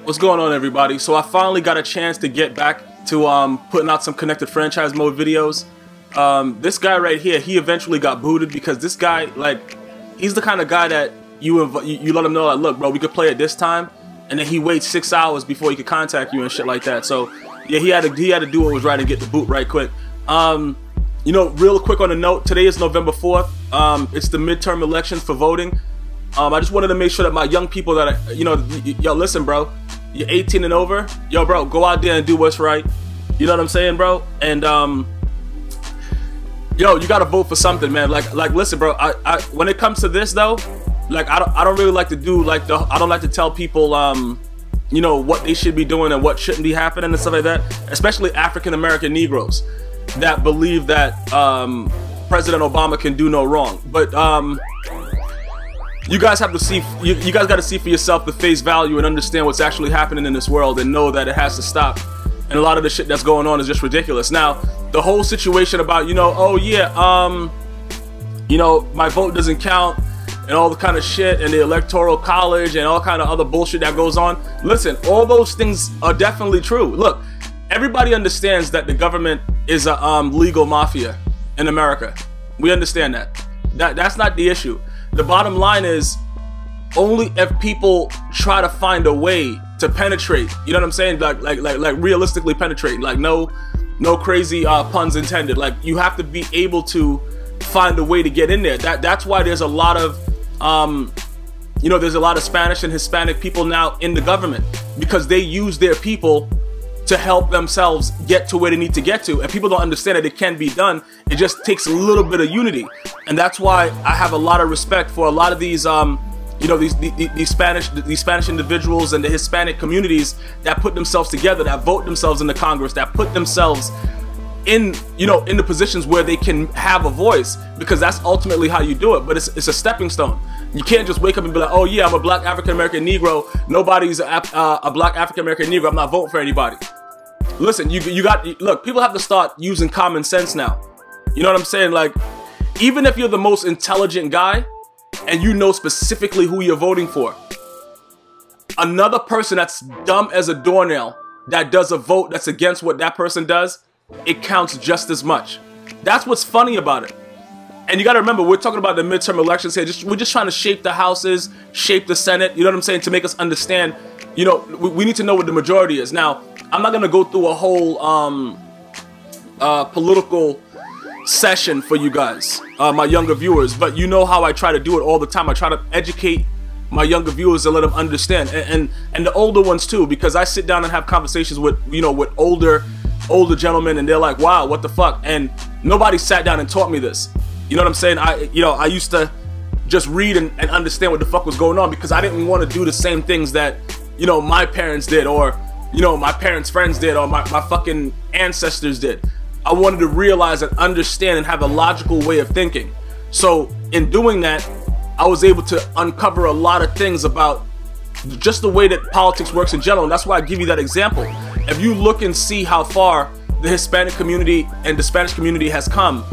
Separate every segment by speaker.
Speaker 1: What's going on, everybody? So I finally got a chance to get back to putting out some connected franchise mode videos. This guy right here, he eventually got booted because this guy, like, he's the kind of guy that you let him know, like, look, bro, we could play at this time, and then he waits 6 hours before he could contact you and shit like that. So yeah, he had to do what was right and get the boot right quick. You know, real quick on the note, today is November 4th. It's the midterm elections for voting. I just wanted to make sure that my young people that are, you know, yo, listen, bro, you're 18 and over, yo, bro, go out there and do what's right. You know what I'm saying, bro? And yo, you gotta vote for something, man. Like, listen, bro. I when it comes to this though, like, I don't really like to do like I don't like to tell people, you know, what they should be doing and what shouldn't be happening and stuff like that. Especially African American Negroes that believe that President Obama can do no wrong. But you guys have to see, you guys got to see for yourself the face value and understand what's actually happening in this world and know that it has to stop. And a lot of the shit that's going on is just ridiculous. Now, the whole situation about, you know, oh yeah, you know, my vote doesn't count and all the kind of shit and the electoral college and all kind of other bullshit that goes on. Listen, all those things are definitely true. Look, everybody understands that the government is a legal mafia in America. We understand that. That's not the issue. The bottom line is, only if people try to find a way to penetrate, you know what I'm saying? Like realistically penetrate. Like no crazy puns intended. Like, you have to be able to find a way to get in there. That's why there's a lot of you know, there's a lot of Spanish and Hispanic people now in the government, because they use their people to help themselves get to where they need to get to. And people don't understand that it can be done. It just takes a little bit of unity. And that's why I have a lot of respect for a lot of these you know, these Spanish individuals and the Hispanic communities that put themselves together, that vote themselves into Congress, that put themselves in, you know, in the positions where they can have a voice, because that's ultimately how you do it. But it's a stepping stone. You can't just wake up and be like, oh yeah, I'm a black African American Negro. Nobody's a black African American Negro. I'm not voting for anybody. Listen, look, people have to start using common sense now. You know what I'm saying? Like, even if you're the most intelligent guy and you know specifically who you're voting for, another person that's dumb as a doornail that does a vote that's against what that person does, it counts just as much. That's what's funny about it. And you got to remember, we're talking about the midterm elections here. We're just trying to shape the houses, shape the Senate, you know what I'm saying, to make us understand, you know, we need to know what the majority is. Now, I'm not going to go through a whole political session for you guys, my younger viewers, but you know how I try to do it all the time. I try to educate my younger viewers and let them understand, and the older ones too, because I sit down and have conversations with, you know, with older gentlemen, and they're like, wow, what the fuck? And nobody sat down and taught me this. You know what I'm saying? I used to just read and understand what the fuck was going on, because I didn't want to do the same things that, you know, my parents did, or, you know, my parents' friends did, or my fucking ancestors did. I wanted to realize and understand and have a logical way of thinking. So in doing that, I was able to uncover a lot of things about just the way that politics works in general. And that's why I give you that example. If you look and see how far the Hispanic community and the Spanish community has come,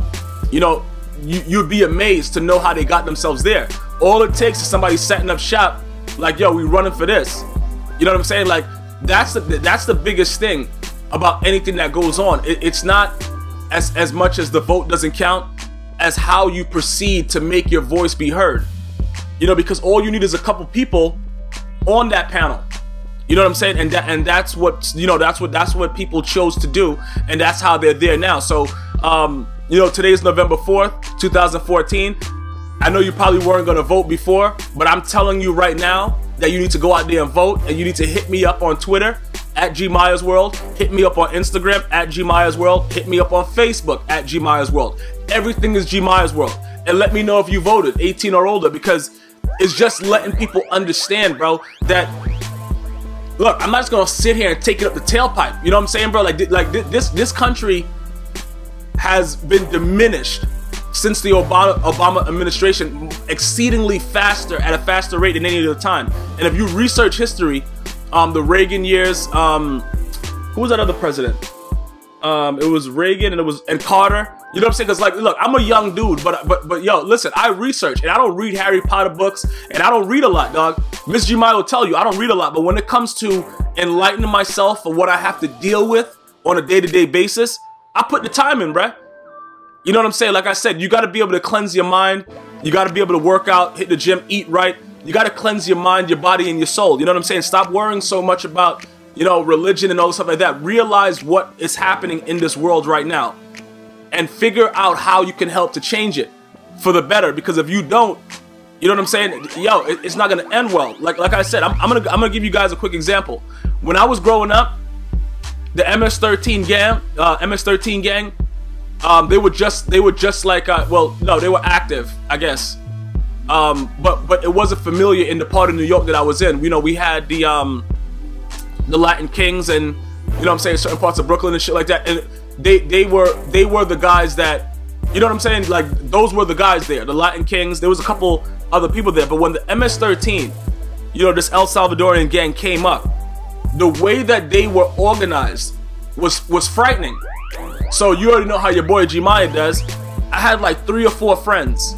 Speaker 1: you know, you'd be amazed to know how they got themselves there. All it takes is somebody setting up shop, like, yo, we running for this. You know what I'm saying? Like, that's the biggest thing about anything that goes on. It's not as much as the vote doesn't count as how you proceed to make your voice be heard. You know, because all you need is a couple people on that panel. You know what I'm saying? And that's what, you know, that's what people chose to do, and that's how they're there now. So you know, today is November 4th, 2014. I know you probably weren't going to vote before, but I'm telling you right now that you need to go out there and vote, and you need to hit me up on Twitter at GmiasWorld, hit me up on Instagram at GmiasWorld, hit me up on Facebook at GmiasWorld. Everything is GmiasWorld. And let me know if you voted 18 or older, because it's just letting people understand, bro, that, look, I'm not just gonna sit here and take it up the tailpipe. You know what I'm saying, bro? Like this country has been diminished since the Obama administration, exceedingly faster, at a faster rate than any other time. And if you research history, the Reagan years, who was that other president? It was Reagan and Carter. You know what I'm saying? Because like, look, I'm a young dude, but yo, listen, I research and I don't read Harry Potter books and I don't read a lot, dog. Miss Gmi will tell you I don't read a lot, but when it comes to enlightening myself for what I have to deal with on a day-to-day basis, I put the time in, bruh. You know what I'm saying? Like I said, you got to be able to cleanse your mind. You got to be able to work out, hit the gym, eat right. You got to cleanse your mind, your body, and your soul. You know what I'm saying? Stop worrying so much about, you know, religion and all stuff like that. Realize what is happening in this world right now. And figure out how you can help to change it for the better. Because if you don't, you know what I'm saying? Yo, it's not gonna end well. Like I said, I'm gonna give you guys a quick example. When I was growing up, the MS-13 gang, they were just like well, no, they were active, I guess. But it wasn't familiar in the part of New York that I was in. You know, we had the Latin Kings and, you know what I'm saying, certain parts of Brooklyn and shit like that. And they were the guys that, you know what I'm saying, like those were the guys there, the Latin Kings. There was a couple other people there, but when the MS-13, you know, this El Salvadorian gang came up, the way that they were organized was frightening. So you already know how your boy Gmias does. I had like 3 or 4 friends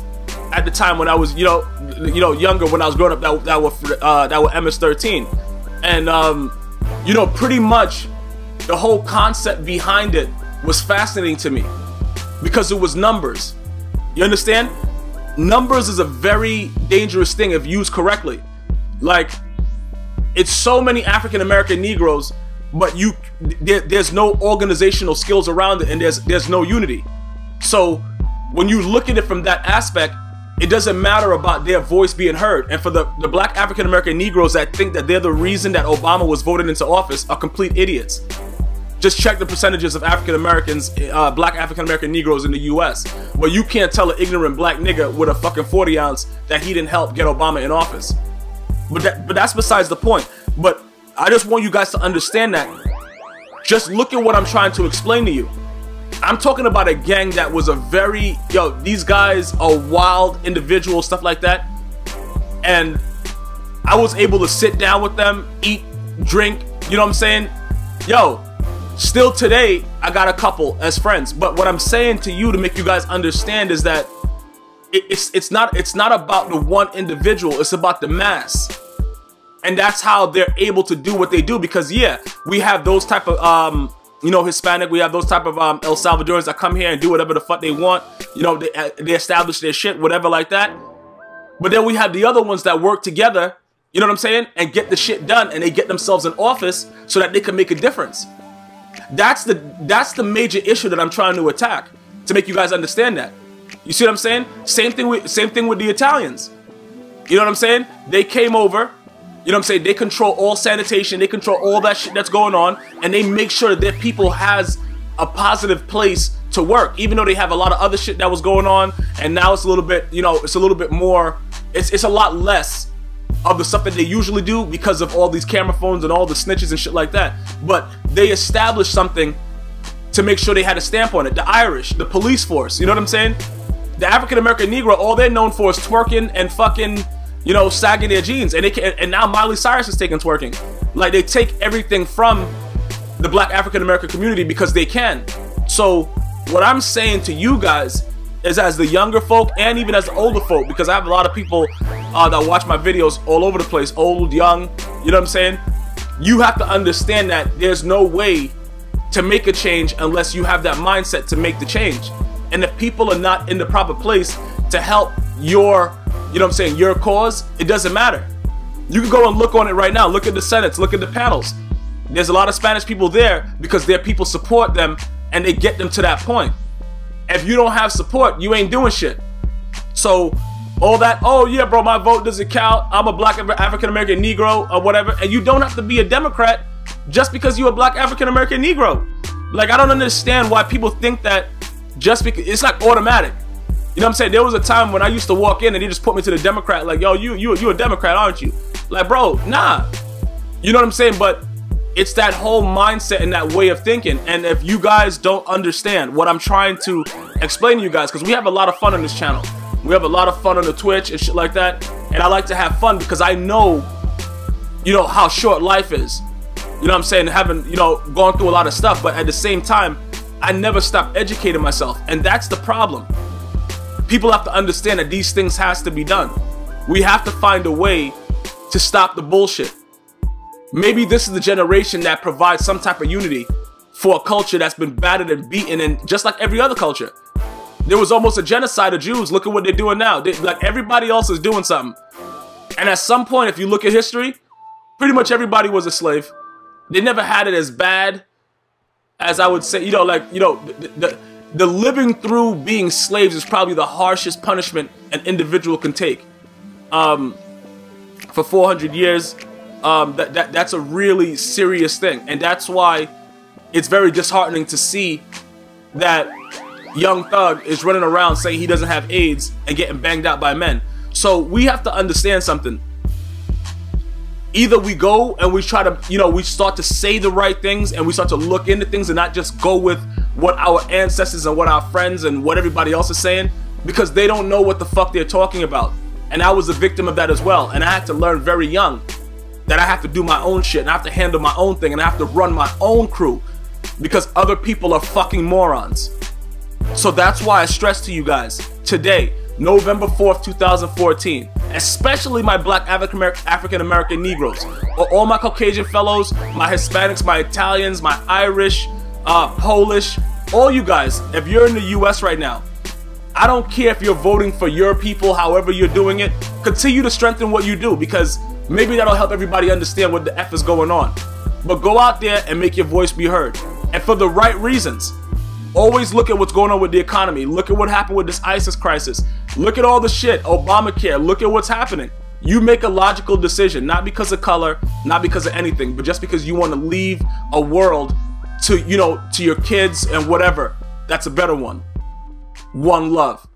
Speaker 1: at the time when I was, you know, younger, when I was growing up, that were MS-13, and you know, pretty much the whole concept behind it was fascinating to me because it was numbers. You understand? Numbers is a very dangerous thing if used correctly. Like, it's so many African American Negroes, but there's no organizational skills around it, and there's no unity. So when you look at it from that aspect, it doesn't matter about their voice being heard. And for the black African American Negroes that think that they're the reason that Obama was voted into office are complete idiots. Just check the percentages of African Americans, black African American Negroes in the US, where you can't tell an ignorant black nigga with a fucking 40 ounce that he didn't help get Obama in office. But that's besides the point. But I just want you guys to understand that. Just look at what I'm trying to explain to you. I'm talking about a gang that was a very, yo, these guys are wild individuals, stuff like that. And I was able to sit down with them, eat, drink, you know what I'm saying? Yo, still today, I got a couple as friends. But what I'm saying to you to make you guys understand is that it's not about the one individual, it's about the mass. And that's how they're able to do what they do, because yeah, we have those type of you know, Hispanic, we have those type of El Salvadorans that come here and do whatever the fuck they want. You know, they establish their shit, whatever like that. But then we have the other ones that work together, you know what I'm saying, and get the shit done, and they get themselves in office so that they can make a difference. That's the major issue that I'm trying to attack, to make you guys understand that. You see what I'm saying? Same thing with the Italians. You know what I'm saying? They came over. You know what I'm saying? They control all sanitation. They control all that shit that's going on. And they make sure that their people has a positive place to work. Even though they have a lot of other shit that was going on. And now it's a little bit, you know, it's a little bit more, it's a lot less of the stuff that they usually do because of all these camera phones and all the snitches and shit like that. But they established something to make sure they had a stamp on it. The Irish, the police force, you know what I'm saying? The African American Negro, all they're known for is twerking and fucking, you know, sagging their jeans, and now Miley Cyrus is taking twerking. Like, they take everything from the black African American community because they can. So what I'm saying to you guys is, as the younger folk and even as the older folk, because I have a lot of people that watch my videos all over the place, old, young, you know what I'm saying? You have to understand that there's no way to make a change unless you have that mindset to make the change. And if people are not in the proper place to help your, you know what I'm saying, your cause, it doesn't matter. You can go and look on it right now. Look at the senates, look at the panels. There's a lot of Spanish people there because their people support them and they get them to that point. If you don't have support, you ain't doing shit. So all that, oh yeah, bro, my vote doesn't count, I'm a black African American Negro or whatever, and you don't have to be a Democrat just because you're a black African American Negro. Like, I don't understand why people think that just because, it's like automatic. You know what I'm saying? There was a time when I used to walk in and they just put me to the Democrat, like, yo, you a Democrat, aren't you? Like, bro, nah. You know what I'm saying? But it's that whole mindset and that way of thinking. And if you guys don't understand what I'm trying to explain to you guys, because we have a lot of fun on this channel. We have a lot of fun on the Twitch and shit like that. And I like to have fun because I know, you know, how short life is. You know what I'm saying? Having, you know, gone through a lot of stuff. But at the same time, I never stopped educating myself. And that's the problem. People have to understand that these things has to be done. We have to find a way to stop the bullshit. Maybe this is the generation that provides some type of unity for a culture that's been battered and beaten, and just like every other culture. There was almost a genocide of Jews. Look at what they're doing now. Like everybody else is doing something. And at some point, if you look at history, pretty much everybody was a slave. They never had it as bad as I would say, the living through being slaves is probably the harshest punishment an individual can take. For 400 years, that's a really serious thing. And that's why it's very disheartening to see that Young Thug is running around saying he doesn't have AIDS and getting banged out by men. So we have to understand something. Either we go and we try to, we start to say the right things and we start to look into things and not just go with what our ancestors and what our friends and what everybody else is saying, because they don't know what the fuck they're talking about. And I was a victim of that as well. And I had to learn very young that I have to do my own shit and I have to handle my own thing and I have to run my own crew because other people are fucking morons. So that's why I stress to you guys today, November 4th, 2014, especially my black African-American Negroes, or all my Caucasian fellows, my Hispanics, my Italians, my Irish, Polish, all you guys, if you're in the US right now, I don't care if you're voting for your people, however you're doing it, continue to strengthen what you do, because maybe that'll help everybody understand what the F is going on. But go out there and make your voice be heard, and for the right reasons. Always look at what's going on with the economy. Look at what happened with this ISIS crisis. Look at all the shit, Obamacare. Look at what's happening. You make a logical decision, not because of color, not because of anything, but just because you want to leave a world to, to your kids and whatever. That's a better one. One love.